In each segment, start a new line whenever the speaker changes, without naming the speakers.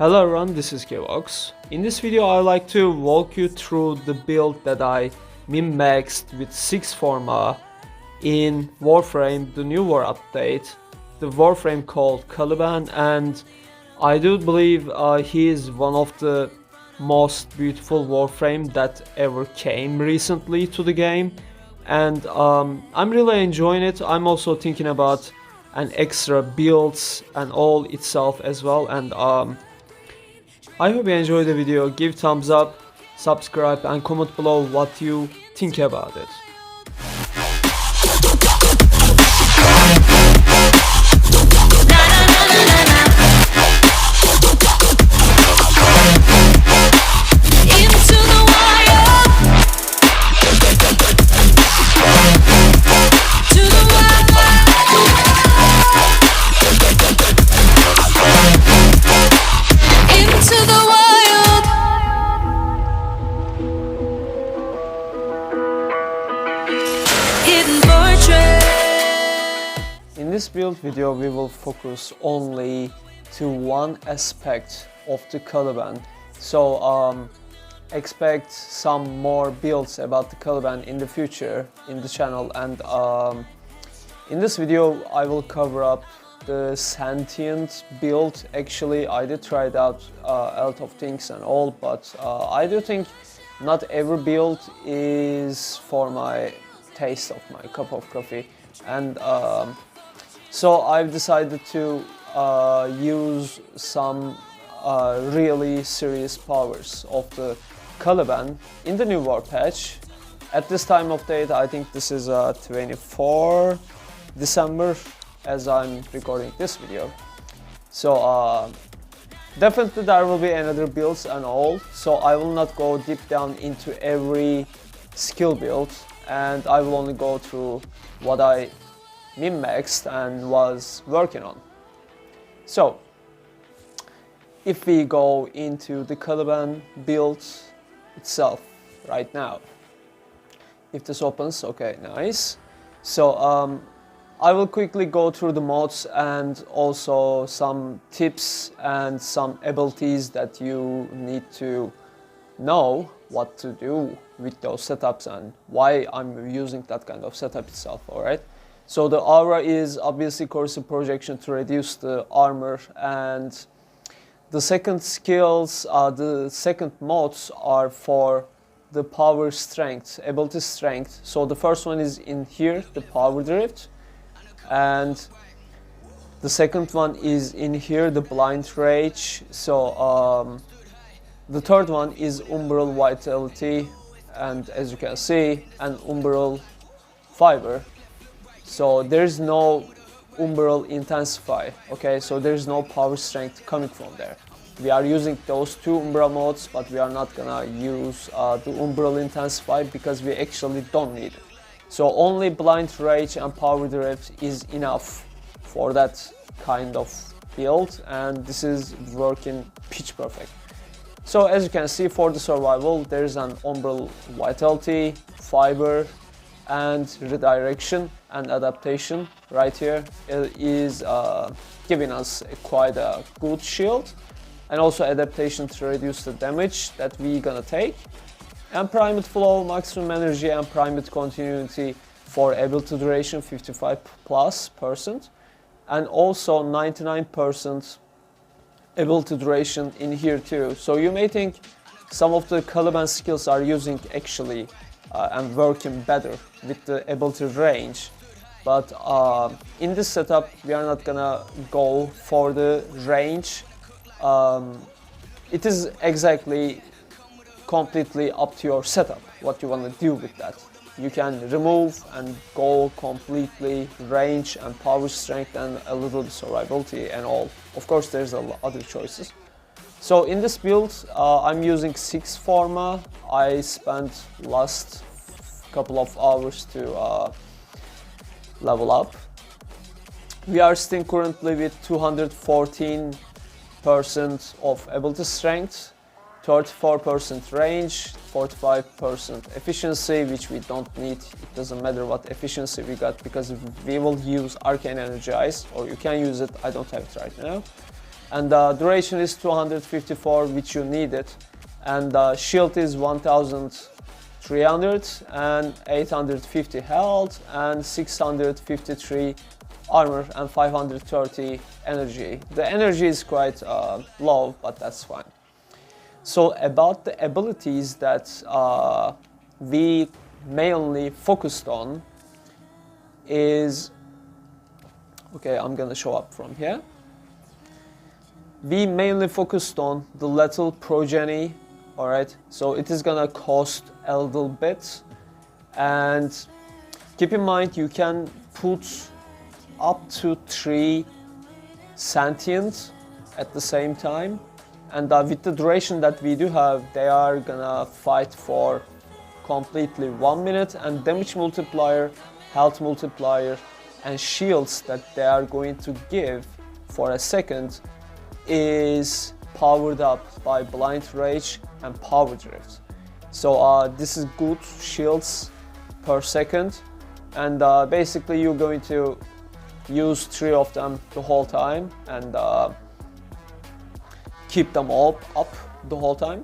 Hello everyone, this is Qiuvox. In this video I like to walk you through the build that I min-maxed with 6 forma in Warframe, the new war update, the Warframe called Caliban, and I do believe he is one of the most beautiful Warframe that ever came recently to the game, and I'm really enjoying it. I'm also thinking about an extra builds and all itself as well, and I hope you enjoyed the video. Give thumbs up, subscribe and comment below what you think about it. In this build video we will focus only to one aspect of the Caliban, so expect some more builds about the Caliban in the future in the channel, and in this video I will cover up the sentient build. Actually I did try it out a lot of things and all, but I do think not every build is for my taste of my cup of coffee, and so I've decided to use some really serious powers of the Caliban in the new war patch. At this time of date, I think this is 24 December as I'm recording this video. So definitely there will be another builds and all, so I will not go deep down into every skill build, and I will only go through what I min-maxed and was working on. So if we go into the Caliban build itself right now, if this opens, okay, nice. So I will quickly go through the mods and also some tips and some abilities that you need to know what to do with those setups and why I'm using that kind of setup itself. Alright, so the aura is obviously corrosive projection to reduce the armor, and the second skills, the second mods are for the power strength, ability strength. So the first one is in here, the power drift, and the second one is in here, the blind rage. So the third one is umbral vitality, and as you can see, an umbral fiber. So there's no umbral intensify, okay, so there's no power strength coming from there. We are using those two umbral modes, but we are not gonna use the umbral intensify because we actually don't need it. So only blind rage and power drift is enough for that kind of build, and this is working pitch perfect. So as you can see, for the survival there's an umbral vitality, fiber and redirection, and adaptation right here is giving us quite a good shield, and also adaptation to reduce the damage that we gonna take, and primate flow, maximum energy and primate continuity for ability duration 55+%, and also 99% ability duration in here too. So you may think some of the Caliban skills are using actually and working better with the ability range, but in this setup we are not gonna go for the range. It is exactly completely up to your setup what you want to do with that. You can remove and go completely range and power strength and a little bit survivability and all. Of course there's other choices. So in this build I'm using 6 forma. I spent last couple of hours to level up. We are still currently with 214% of ability strength, 34% range, 45% efficiency, which we don't need. It doesn't matter what efficiency we got because we will use arcane energize, or you can use it. I don't have it right now. and duration is 254, which you need it, and shield is 1300 and 850 health and 653 armor and 530 energy. The energy is quite low, but that's fine. So about the abilities that we mainly focused on is, okay, I'm gonna show up from here. We mainly focused on the lethal progeny, alright? So it is gonna cost a little bit, and keep in mind you can put up to 3 sentient at the same time, and with the duration that we do have, they are gonna fight for completely 1 minute, and damage multiplier, health multiplier, and shields that they are going to give for a second is powered up by blind rage and power drift. So this is good shields per second, and basically you're going to use 3 of them the whole time, and keep them all up the whole time,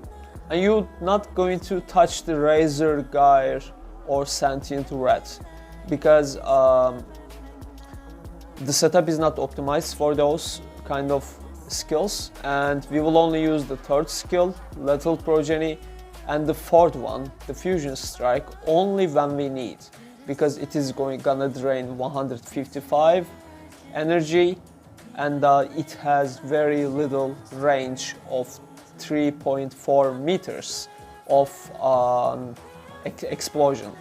and you're not going to touch the razor gyre or sentient rat, because the setup is not optimized for those kind of skills, and we will only use the 3rd skill, lethal progeny, and the 4th one, the fusion strike, only when we need, because it is gonna drain 155 energy, and it has very little range of 3.4 meters of explosion.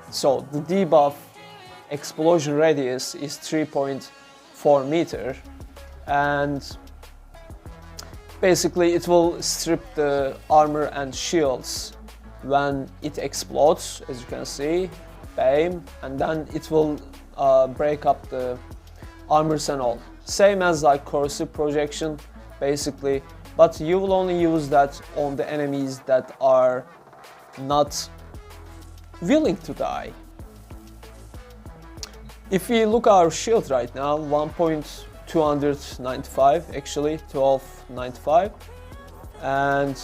So the debuff explosion radius is 3.4 meter, and basically it will strip the armor and shields when it explodes, as you can see, bam, and then it will break up the armors and all. Same as like corrosive projection basically, but you will only use that on the enemies that are not willing to die. If we look at our shield right now, 1.295, actually 1295, and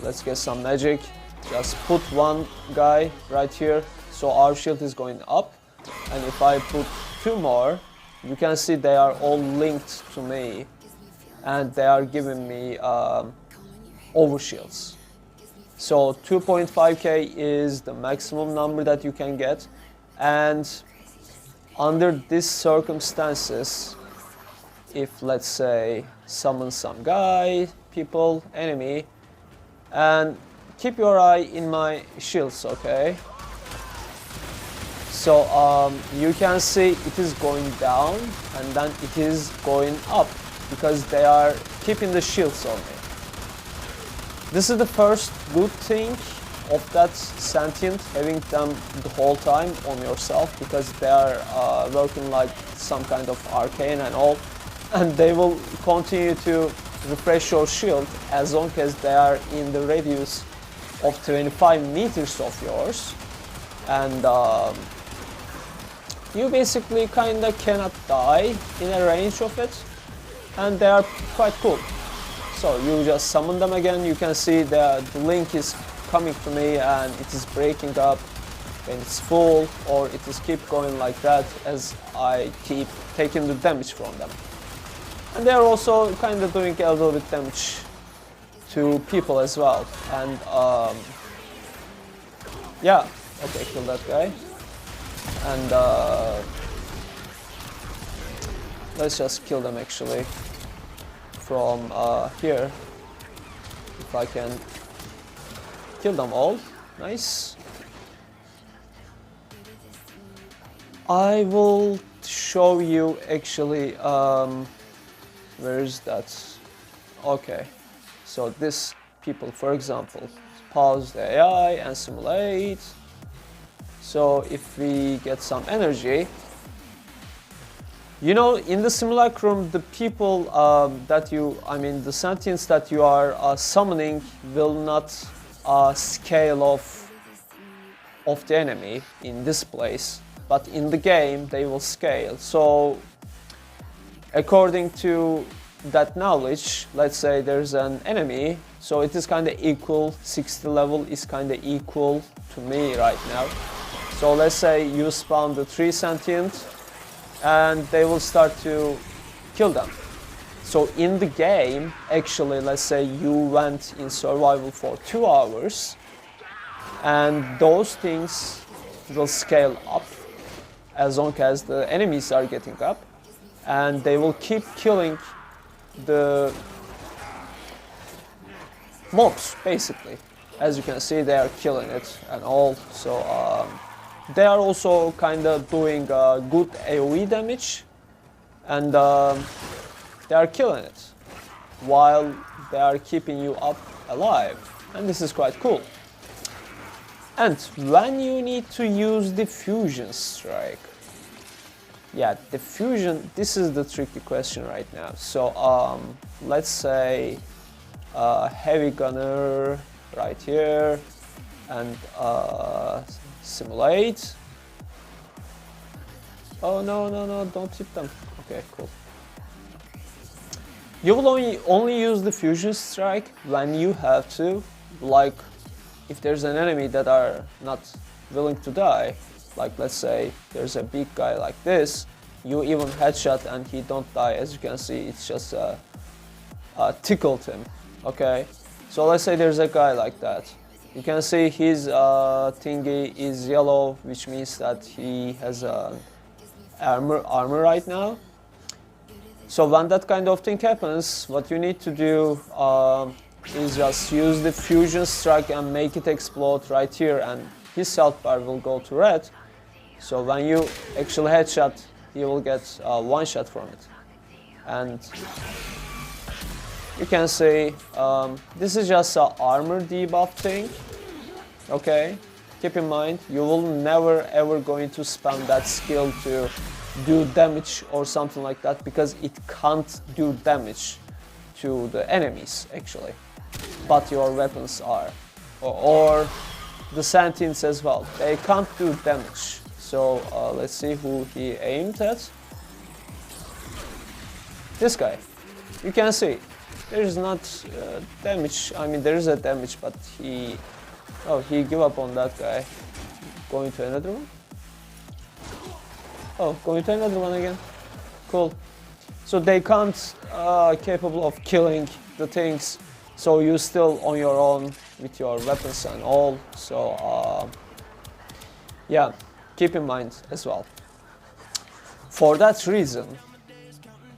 let's get some magic. Just put one guy right here, so our shield is going up, and if I put 2 more, you can see they are all linked to me, and they are giving me overshields. So 2.5k is the maximum number that you can get, and under these circumstances, if let's say summon some guy, people, enemy, and keep your eye in my shields, okay? So you can see it is going down and then it is going up because they are keeping the shields on me. This is the first good thing of that sentient, having them the whole time on yourself, because they are working like some kind of arcane and all, and they will continue to refresh your shield as long as they are in the radius of 25 meters of yours, and you basically kinda cannot die in a range of it, and they are quite cool. So you just summon them again, you can see the link is coming to me and it is breaking up when it's full, or it is keep going like that as I keep taking the damage from them. And they're also kind of doing a little bit damage to people as well. And yeah, okay, kill that guy. And let's just kill them actually from here, if I can kill them all. Nice. I will show you actually where is that? Okay, so this people, for example, pause the AI and simulate. So if we get some energy, you know, in the simulacrum, the people that you, I mean the sentients that you are summoning will not scale of the enemy in this place, but in the game they will scale. So according to that knowledge, let's say there's an enemy, so it is kind of equal, 60 level is kind of equal to me right now. So let's say you spawn the 3 sentient and they will start to kill them. So in the game, actually, let's say you went in survival for 2 hours and those things will scale up as long as the enemies are getting up, and they will keep killing the mobs basically. As you can see, they are killing it and all. So they are also kind of doing good AoE damage, and they are killing it while they are keeping you up alive, and this is quite cool. And when you need to use the fusion strike, yeah, the fusion, this is the tricky question right now. So let's say heavy gunner right here, and simulate. Oh no, no, no, don't hit them. Okay, cool. You will only use the fusion strike when you have to, like if there's an enemy that are not willing to die, like let's say there's a big guy like this, you even headshot and he don't die. As you can see, it's just tickled him. Okay, so let's say there's a guy like that. You can see his thingy is yellow, which means that he has armor right now. So when that kind of thing happens, what you need to do is just use the fusion strike and make it explode right here, and his health bar will go to red. So when you actually headshot, he will get one shot from it. And you can see this is just an armor debuff thing. Okay, keep in mind, you will never ever going to spam that skill to do damage or something like that, because it can't do damage to the enemies actually, but your weapons are, or the sentients as well, they can't do damage. So let's see who he aimed at. This guy, you can see there's not damage. I mean, there is a damage, but he give up on that guy. Going to another one. Oh, going to another one again. Cool. So they can't capable of killing the things, so you're still on your own with your weapons and all. So yeah, keep in mind as well. For that reason,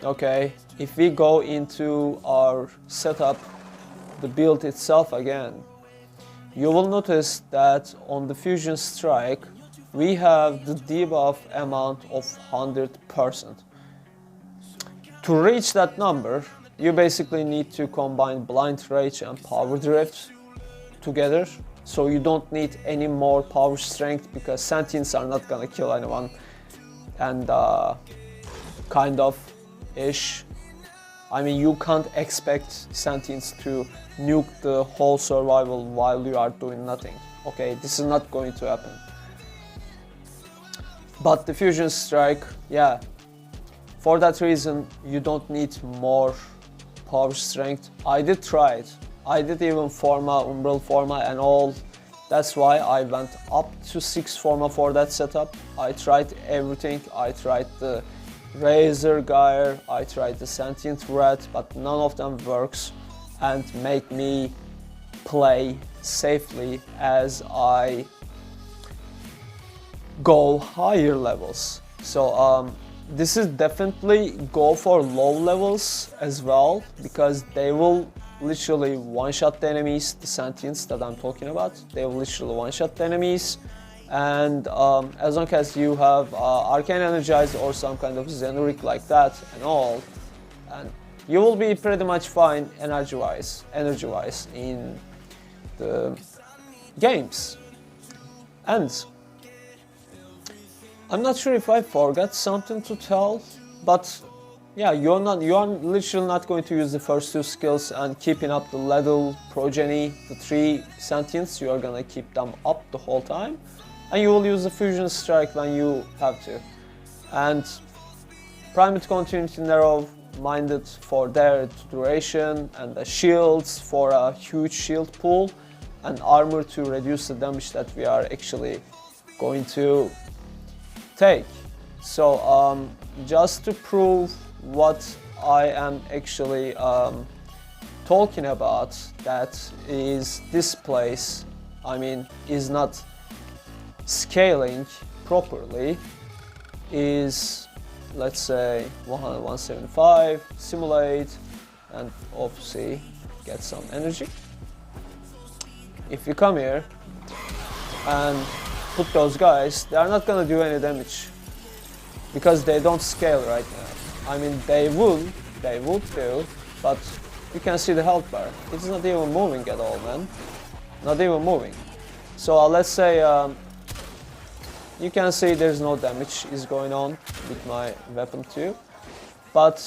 okay, if we go into our setup, the build itself again, you will notice that on the fusion strike we have the debuff amount of 100%. To reach that number, you basically need to combine blind rage and power drift together. So you don't need any more power strength, because sentients are not gonna kill anyone, and kind of ish. I mean, you can't expect sentients to nuke the whole survival while you are doing nothing. Okay, this is not going to happen. But the fusion strike, yeah, for that reason you don't need more power strength. I did try it. I did even forma, umbral forma and all. That's why I went up to 6 forma for that setup. I tried everything. I tried the razor gear, I tried the sentient red, but none of them works and make me play safely as I go higher levels. So this is definitely go for low levels as well, because they will literally one-shot the enemies, the sentients that I'm talking about. They will literally one-shot the enemies, and as long as you have arcane energized or some kind of xenoric like that and all, and you will be pretty much fine energy-wise in the games. And I'm not sure if I forgot something to tell, but yeah, you are literally not going to use the first 2 skills and keeping up the level progeny, the 3 sentients. You are gonna keep them up the whole time, and you will use the fusion strike when you have to. And primate continuity narrow minded for their duration, and the shields for a huge shield pool, and armor to reduce the damage that we are actually going to take. So just to prove what I am actually talking about, that is this place, I mean, is not scaling properly, is, let's say, 100, 175, simulate, and obviously get some energy. If you come here and put those guys, they are not gonna do any damage because they don't scale right now. I mean, they would do, but you can see the health bar. It's not even moving at all, man. Not even moving. So let's say you can see there's no damage is going on with my weapon too. But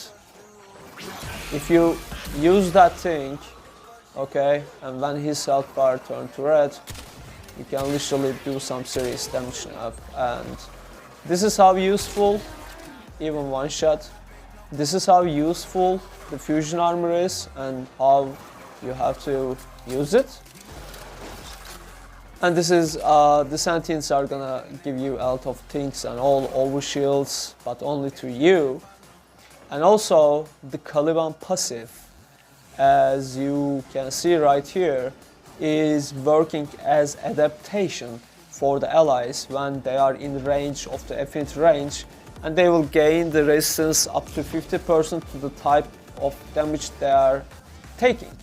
if you use that thing, okay, and when his health bar turns to red, you can literally do some serious damage now. And this is how useful, even one shot, this is how useful the fusion armor is and how you have to use it. And this is, the sentients are gonna give you a lot of things and all overshields, but only to you. And also the Caliban passive, as you can see right here, is working as adaptation for the allies when they are in range of the affinity range, and they will gain the resistance up to 50% to the type of damage they are taking.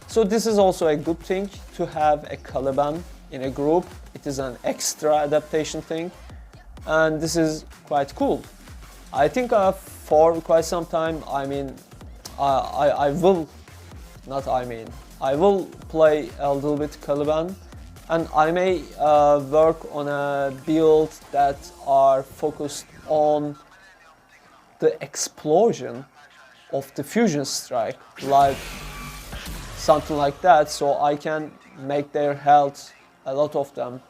So this is also a good thing to have a Caliban in a group. It is an extra adaptation thing, and this is quite cool. I think for quite some time, I mean, I will play a little bit Caliban, and I may work on a build that are focused on the explosion of the fusion strike, like something like that, so I can make their health, a lot of them,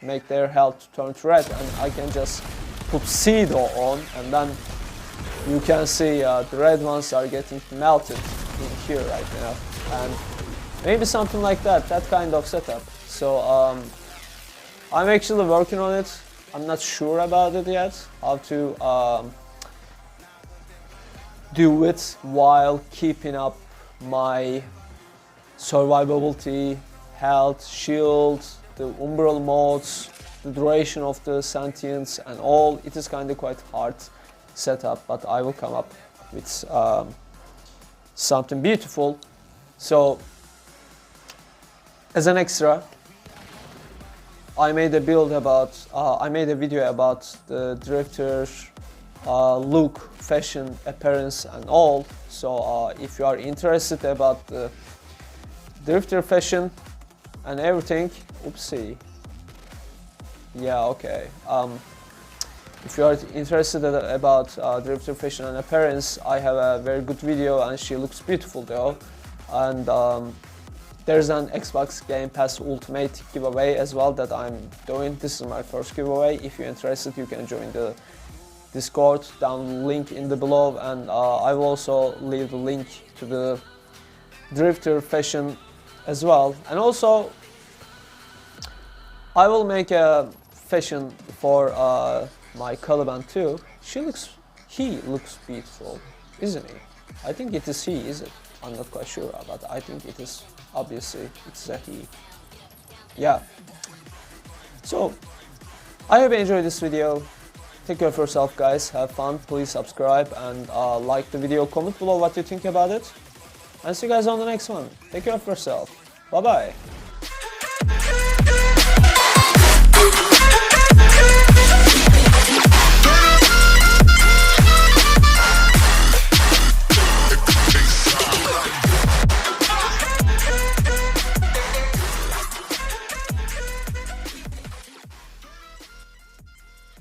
make their health turn to red, and I can just put Cedo on, and then you can see the red ones are getting melted in here right now, and maybe something like that kind of setup. So I'm actually working on it. I'm not sure about it yet, how to do it while keeping up my survivability, health, shield, the umbral modes, the duration of the sentience and all. It is kind of quite hard setup, but I will come up with something beautiful. So as an extra, I made a build about, I made a video about the drifter look, fashion, appearance and all. So if you are interested about the drifter fashion and everything, oopsie, yeah, okay. If you are interested about drifter fashion and appearance, I have a very good video, and she looks beautiful though. And there's an Xbox Game Pass Ultimate giveaway as well that I'm doing. This is my first giveaway. If you're interested, you can join the Discord, down link in the below, and I will also leave the link to the drifter fashion as well. And also I will make a fashion for my Caliban too. He looks beautiful, isn't he? I think it is he, is it? I'm not quite sure, but I think it is, obviously it's a he. Yeah. So I hope you enjoyed this video. Take care of yourself, guys. Have fun. Please subscribe and like the video. Comment below what you think about it. And see you guys on the next one. Take care of yourself. Bye bye.